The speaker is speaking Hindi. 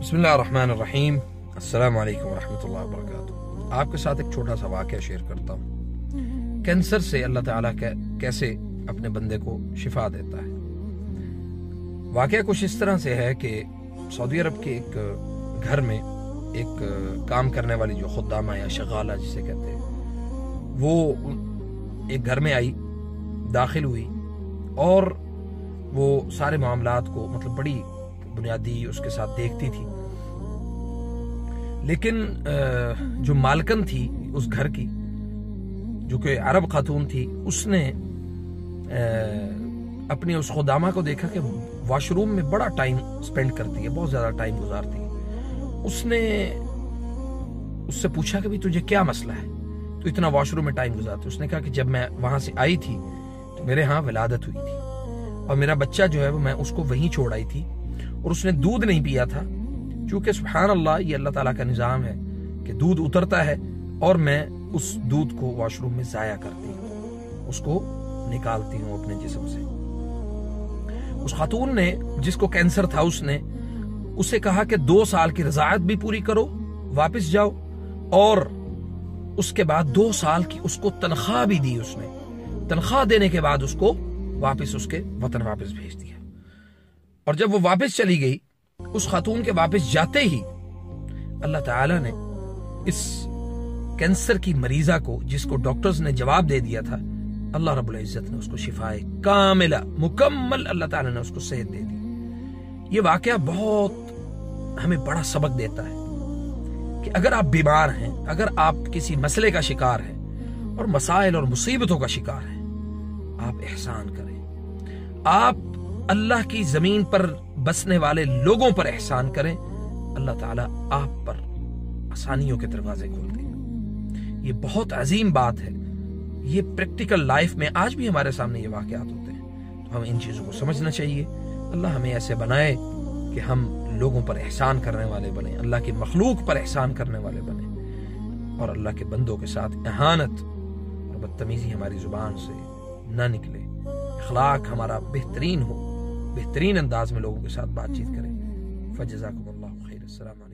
बिस्मिल्लाहिर्रहमानिर्रहीम। अस्सलामु अलैकुम वरहमतुल्लाहि वबरकातुहू। आपके साथ एक छोटा सा वाक़या शेयर करता हूँ। कैंसर से अल्लाह ताला कैसे अपने बंदे को शिफा देता है। वाक़या कुछ इस तरह से है कि सऊदी अरब के एक घर में एक काम करने वाली जो खुद्दामा या शगाला जिसे कहते हैं, वो एक घर में आई, दाखिल हुई और वो सारे मामलात को मतलब बड़ी बुनियादी उसके साथ देखती थी। लेकिन जो मालकन थी उस घर की, जो कि अरब खातून थी, उसने अपनी उस खुदामा को देखा कि वॉशरूम में बड़ा टाइम स्पेंड करती है, बहुत ज्यादा टाइम गुजारती है। उसने उससे पूछा कि भाई तुझे क्या मसला है, तो इतना वॉशरूम में टाइम गुजारती। उसने कहा कि जब मैं वहां से आई थी तो मेरे यहाँ विलादत हुई थी और मेरा बच्चा जो है वो मैं उसको वहीं छोड़ आई थी और उसने दूध नहीं पिया था, क्योंकि सुभान अल्लाह ये अल्लाह ताला का निजाम है कि दूध उतरता है और मैं उस दूध को वॉशरूम में जाया करती हूँ, उसको निकालती हूँ अपने जिस्म से। उस खातून ने, जिसको कैंसर था, उसने उसे कहा कि 2 साल की रज़ाअत भी पूरी करो, वापस जाओ, और उसके बाद 2 साल की उसको तनख्वाह भी दी। उसने तनख्वाह देने के बाद उसको वापस उसके वतन वापस भेज दिया। और जब वो वापस चली गई, उस खातून के वापस जाते ही अल्लाह ताला ने इस कैंसर की मरीजा को, जिसको डॉक्टर्स ने जवाब दे दिया था, अल्लाह रब्बुल इज्जत ने उसको शिफाए कामिला मुकम्मल अल्लाह ताला ने उसको सेहत दे दी। ये वाकया बहुत हमें बड़ा सबक देता है कि अगर आप बीमार हैं, अगर आप किसी मसले का शिकार हैं और मसाइल और मुसीबतों का शिकार हैं, आप एहसान करें, आप अल्लाह की जमीन पर बसने वाले लोगों पर एहसान करें, अल्लाह ताला आप पर आसानियों के दरवाजे खोल देगा। ये बहुत अजीम बात है। ये प्रैक्टिकल लाइफ में आज भी हमारे सामने ये वाकयात होते हैं, तो हमें इन चीजों को समझना चाहिए। अल्लाह हमें ऐसे बनाए कि हम लोगों पर एहसान करने वाले बने, अल्लाह की मखलूक पर एहसान करने वाले बने और अल्लाह के बंदों के साथ इहानत और बदतमीजी हमारी जुबान से ना निकले। अखलाक हमारा बेहतरीन हो, बेहतरीन अंदाज में लोगों के साथ बातचीत करें। फजज़ाकुमुल्लाहु खैर। अस्सलाम।